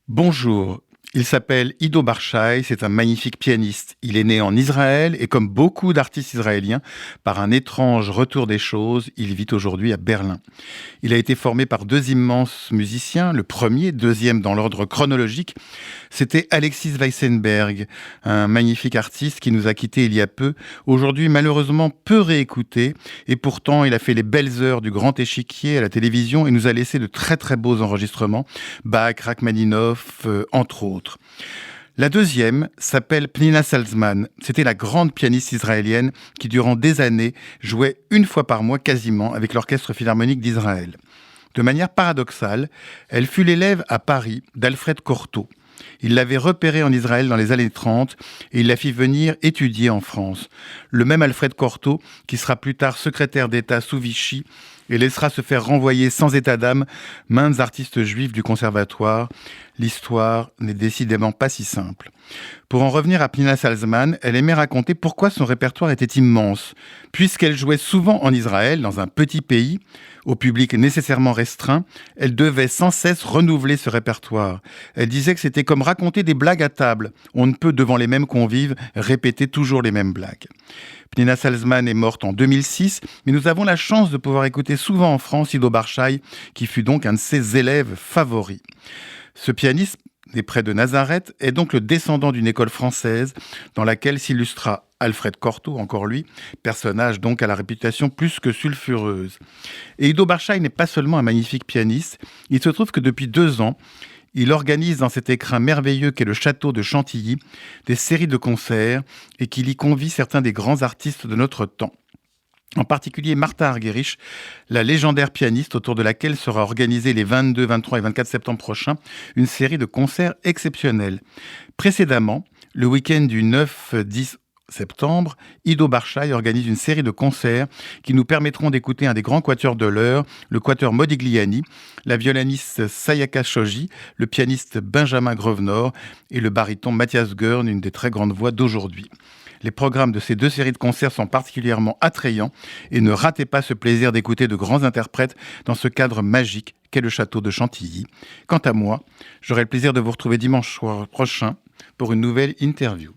Bonjour, il s'appelle Ido Barshai, c'est un magnifique pianiste. Il est né en Israël et comme beaucoup d'artistes israéliens, par un étrange retour des choses, il vit aujourd'hui à Berlin. Il a été formé par deux immenses musiciens, le premier, deuxième dans l'ordre chronologique, c'était Alexis Weissenberg, un magnifique artiste qui nous a quittés il y a peu, aujourd'hui malheureusement peu réécouté, et pourtant il a fait les belles heures du grand échiquier à la télévision et nous a laissé de très très beaux enregistrements, Bach, Rachmaninoff, entre autres. La deuxième s'appelle Pnina Salzman. C'était la grande pianiste israélienne qui, durant des années, jouait une fois par mois quasiment avec l'Orchestre Philharmonique d'Israël. De manière paradoxale, elle fut l'élève à Paris d'Alfred Cortot. Il l'avait repérée en Israël dans les années 30 et il la fit venir étudier en France. Le même Alfred Cortot qui sera plus tard secrétaire d'État sous Vichy et laissera se faire renvoyer sans état d'âme maintes artistes juifs du conservatoire. L'histoire n'est décidément pas si simple. Pour en revenir à Pnina Salzman, elle aimait raconter pourquoi son répertoire était immense. Puisqu'elle jouait souvent en Israël, dans un petit pays, au public nécessairement restreint, elle devait sans cesse renouveler ce répertoire. Elle disait que c'était comme raconter des blagues à table. On ne peut, devant les mêmes convives, répéter toujours les mêmes blagues. Pnina Salzman est morte en 2006, mais nous avons la chance de pouvoir écouter souvent en France Ido Barshai, qui fut donc un de ses élèves favoris. Ce pianiste, né près de Nazareth, est donc le descendant d'une école française dans laquelle s'illustra Alfred Cortot, encore lui, personnage donc à la réputation plus que sulfureuse. Et Ido Barshai n'est pas seulement un magnifique pianiste, il se trouve que depuis 2 ans, il organise dans cet écrin merveilleux qu'est le château de Chantilly des séries de concerts et qu'il y convie certains des grands artistes de notre temps. En particulier Martha Argerich, la légendaire pianiste autour de laquelle sera organisée les 22, 23 et 24 septembre prochains une série de concerts exceptionnels. Précédemment, le week-end du 9-10 septembre, Ido Barshai organise une série de concerts qui nous permettront d'écouter un des grands quatuors de l'heure, le quatuor Modigliani, la violoniste Sayaka Shoji, le pianiste Benjamin Grosvenor et le baryton Mathias Görn, une des très grandes voix d'aujourd'hui. Les programmes de ces 2 séries de concerts sont particulièrement attrayants et ne ratez pas ce plaisir d'écouter de grands interprètes dans ce cadre magique qu'est le château de Chantilly. Quant à moi, j'aurai le plaisir de vous retrouver dimanche soir prochain pour une nouvelle interview.